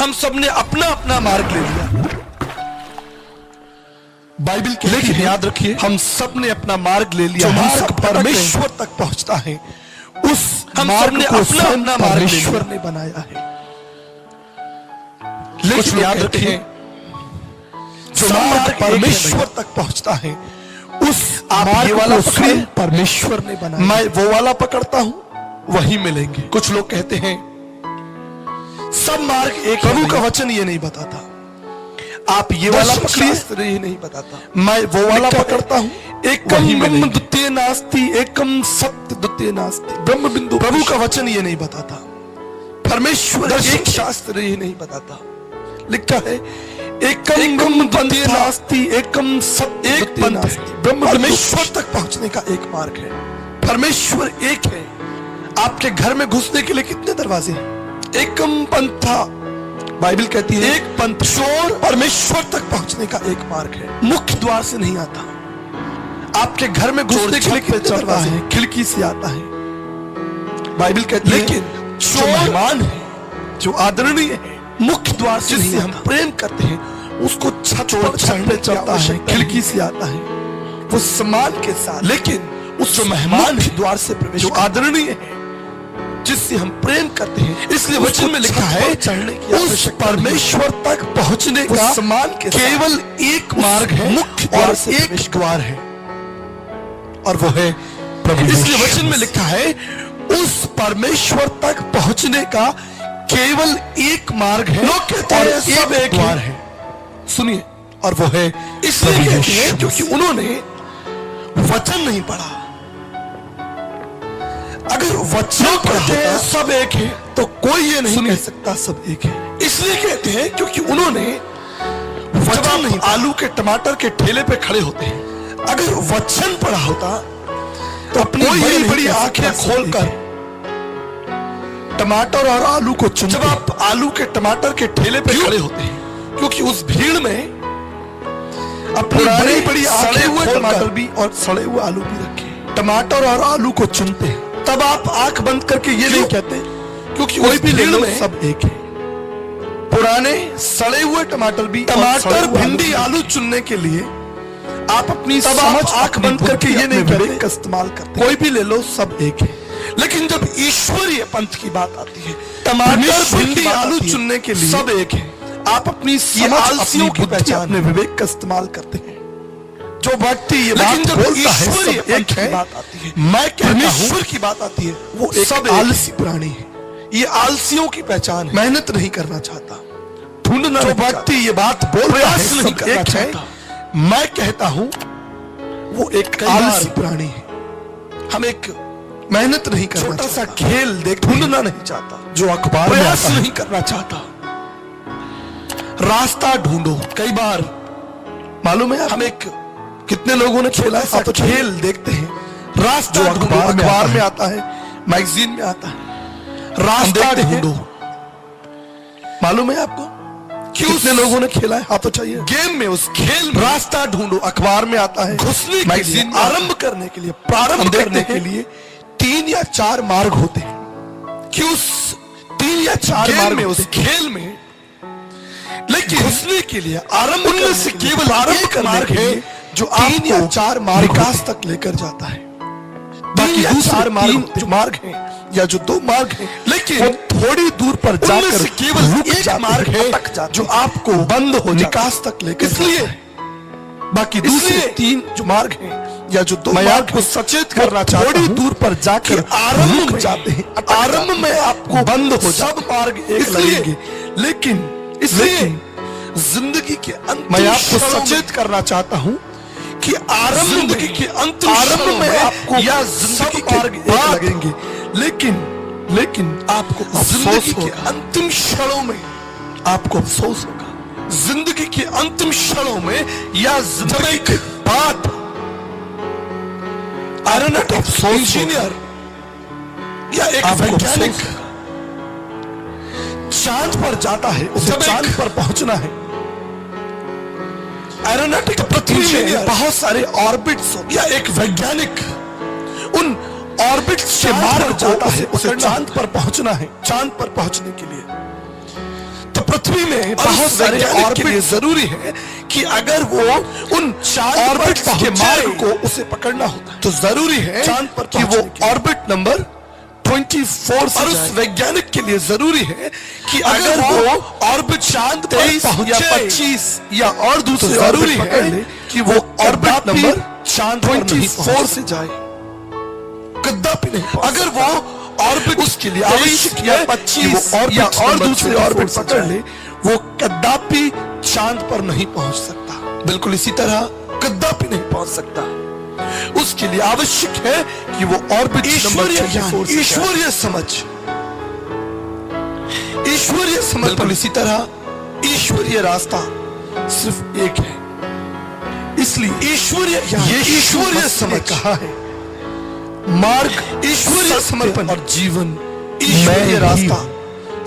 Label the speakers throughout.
Speaker 1: हम सब ने अपना अपना मार्ग ले लिया। बाइबल के लेकिन याद रखिए, हम सब ने अपना मार्ग ले लिया। मार्ग परमेश्वर तक पहुंचता है, उस हम सब ने अपना अपना मार्ग परमेश्वर ने बनाया है। लेकिन याद रखिए, जो मार्ग परमेश्वर तक पहुंचता है, उस आप ये वाला पकड़े, परमेश्वर ने बनाया। मैं वो वाला पकड़ता हूं, वही मिलेंगे। कुछ लोग कहते हैं सब मार्ग एक, प्रभु का वचन ये नहीं बताता। आप ये वाला पकड़िए, ये नहीं बताता। मैं वो वाला पकड़ता हूं, एकम ब्रह्म द्वितीय नास्ति, एकम सत्य द्वितीय नास्ति, ब्रह्म बिंदु। प्रभु का वचन ये नहीं बताता, परमेश्वर एक शास्त्र ये नहीं बताता। लिखा है एकम ब्रह्म द्वितीय नास्ति, एकम सत्य एक पंथ, ब्रह्म परमेश्वर तक पहुंचने का एक मार्ग है। परमेश्वर एक है। आपके घर में घुसने के लिए कितने दरवाजे हैं? एकम पंथा, बाइबल कहती है एक पंथ। चोर परमेश्वर तक पहुंचने का एक मार्ग है, मुख्य द्वार से नहीं आता। आपके घर में घुसने के लिए कितने दरवाजे हैं? खिड़की से आता है, बाइबल कहती है। लेकिन जो मेहमान है, जो आदरणीय है, मुख्य द्वार से जिससे हम प्रेम करते हैं, उसको छत पर चढ़ने चढ़ता है, खिड़की से आता है, वो सम्मान के साथ। लेकिन उस जो मेहमान द्वार से प्रवेश, जो आदरणीय है, जिससे हम प्रेम करते हैं, इसलिए वचन में लिखा है उस परमेश्वर तक पहुंचने का सम्मान के केवल एक मार्ग है, मुख्य द्वार से एक द्वार है, और वो है प्रभु। इसलिए वचन में लिखा है उस परमेश्वर तक पहुंचने का केवल एक मार्ग है, लोग कहते हैं सब एक द्वार है। सुनिए, और वो है इसलिए कहते हैं क्योंकि उन्होंने वचन नहीं पढ़ा। अगर वचन कहते हैं सब एक है, तो कोई ये नहीं कह सकता सब एक है। इसलिए कहते हैं क्योंकि उन्होंने वचन नहीं। आलू के टमाटर के ठेले पे खड़े होते हैं, अगर वचन पढ़ा होता तो अपनी बड़ी बड़ी आंखें खोलकर टमाटर और आलू को चुनते। जब आप आलू के टमाटर के ठेले पे खड़े होते हैं, क्योंकि उस भीड़ में अपनी बड़ी बड़ी आंखें हुए टमाटर भी और सड़े हुए आलू भी रखे, टमाटर और आलू को चुनते हैं। तब आप आंख बंद करके ये नहीं कहते क्योंकि कोई भी भीड़ में सब एक है। पुराने सड़े हुए टमाटर भी, टमाटर भिंडी आलू चुनने के लिए आप अपनी समझ आंख बंद करके ये नहीं कहते का इस्तेमाल करते। कोई भी ले लो, सब एक है। लेकिन जब ईश्वरीय पंथ की बात आती है, टमाटर भिंडी आलू चुनने के लिए सब एक है। आप अपनी आलसियों की पहचान, अपने विवेक का इस्तेमाल करते हैं। जो व्यक्ति ये बात बोलता है सब एक है, बात आती है, मैं परमेश्वर की बात आती है, वो एक सब आलसी प्राणी है। ये आलसियों की पहचान है, मेहनत नहीं करना चाहता, ढूंढना। जो व्यक्ति ये बात बोलता है नहीं करना चाहता, मैं कहता हूं वो एक आलसी प्राणी है। हम एक मेहनत नहीं करना, छोटा सा खेल देख ढूंढना नहीं चाहता, जो अखबार में आता नहीं करना चाहता। रास्ता ढूंढो। कई बार मालूम है हम एक कितने लोगों ने खेला है, तो खेल देखते हैं, रास्ता जो अखबार में आता है, मैगजीन में आता है, रास्ता ढूंढो। मालूम है आपको कितने लोगों ने खेला है? हाँ तो चाहिए। गेम में, उस खेल में रास्ता ढूंढो, अखबार में आता है, घुसने मैगजीन आरंभ करने के लिए, प्रारंभ करने के लिए 3 या 4 मार्ग होते हैं। कि उस 3 या 4 मार्ग में, उस खेल में, लेकिन घुसने के लिए आरंभ, उनमें से केवल आरंभ का मार्ग है जो 3 या 4 मार्ग विकास तक लेकर जाता है। बाकी 4 मार्ग हैं या जो 2 मार्ग हैं, लेकिन थोड़ी दूर पर जाकर केवल एक मार्ग है जो आपको बंद हो विकास तक लेकर। इसलिए बाकी दूसरे 3 जो मार्ग हैं या जो 2 मार्ग को सचेत करना चाहता हूं, थोड़ी दूर पर जाकर आरंभ में जाते हैं, आरंभ में आपको बंद हो, सब मार्ग एक लगेंगे। लेकिन इसलिए जिंदगी के अंत मैं आपको सचेत करना चाहता हूं कि आरंभ के अंतिम आरंभ में आपको या जिंदगी के मार्ग एक लगेंगे, लेकिन आपको जिंदगी के अंतिम क्षणों में आपको अफसोस होगा। जिंदगी के अंतिम क्षणों में या जिंदगी के बाद एरोनॉटिक्स इंजीनियर या एक वैज्ञानिक चांद पर जाता है, उसे चांद पर पहुंचना है। एरोनॉटिक पृथ्वी में बहुत सारे ऑर्बिट्स, या एक वैज्ञानिक उन ऑर्बिट्स से मार्ग जाता है, उसे चांद पर पहुंचना है। चांद पर पहुंचने के लिए तो पृथ्वी में बहुत सारे ऑर्बिट के लिए जरूरी है कि अगर वो उन ऑर्बिट के मार्ग को उसे पकड़ना होता है तो जरूरी है चांद पर कि वो ऑर्बिट नंबर 24 और उस वैज्ञानिक के लिए जरूरी है कि अगर वो ऑर्बिट चांद 23 या 25 या और दूसरे जरूरी है कि वो ऑर्बिट नंबर चांद 24 से जाए, कदापि नहीं। अगर वो ऑर्बिट उसके लिए आवश्यक या 25 या और दूसरे ऑर्बिट पकड़ ले, वो कदापि चांद पर नहीं पहुंच सकता। बिल्कुल इसी तरह कदापि नहीं पहुंच सकता। उसके लिए आवश्यक है कि वो ऑर्बिट नंबर ईश्वरीय समझ, ईश्वरीय समझ। बिल्कुल इसी तरह ईश्वरीय रास्ता सिर्फ एक है, इसलिए ईश्वरीय समझ कहा है, मार्ग ईश्वरीय समर्पण और जीवन ईश्वरीय रास्ता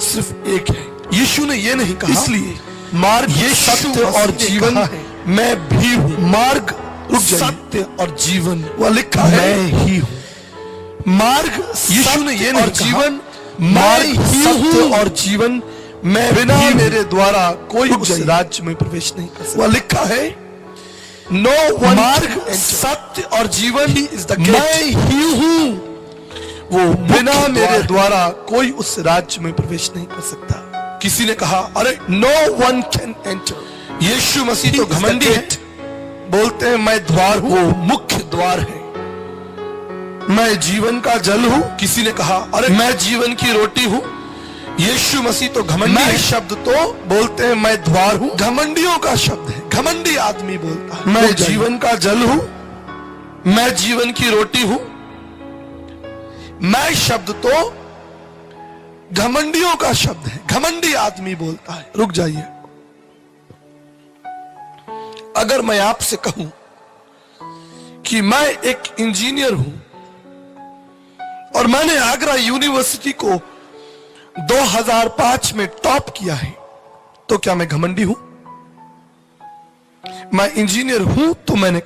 Speaker 1: सिर्फ एक है। यीशु ने यह नहीं कहा इसलिए मार्ग ये सत्य और जीवन मैं भी हूं। मार्ग सत्य और जीवन वह लिखा है मैं ही हूं। मार्ग यीशु ने यह नहीं जीवन मार्ग सत्य और जीवन मैं बिना मेरे द्वारा कोई उस राज्य में प्रवेश नहीं कर सकता। वह लिखा है नो वन मार्ग सत्य और जीवन ही इज द गेट, मैं ही हूं। वो बिना मेरे द्वारा कोई उस राज्य में प्रवेश नहीं कर सकता। किसी ने कहा अरे नो वन कैन एंटर। यीशु मसीह तो घमंडी है, बोलते हैं मैं द्वार हूं, वो मुख्य द्वार है। मैं जीवन का जल हूं। किसी ने कहा अरे मैं जीवन की रोटी हूं। यीशु मसीह तो घमंडी है, शब्द तो बोलते हैं मैं द्वार हूं, घमंडियों का शब्द है, घमंडी आदमी बोलता है। मैं जीवन का जल हूं, मैं जीवन की रोटी हूं। मैं शब्द तो घमंडियों का शब्द है, घमंडी आदमी बोलता है। रुक जाइए, अगर मैं आपसे कहूं कि मैं एक इंजीनियर हूं और मैंने आगरा यूनिवर्सिटी को 2005 में टॉप किया है, तो क्या मैं घमंडी हूं? मैं इंजीनियर हूं तो मैंने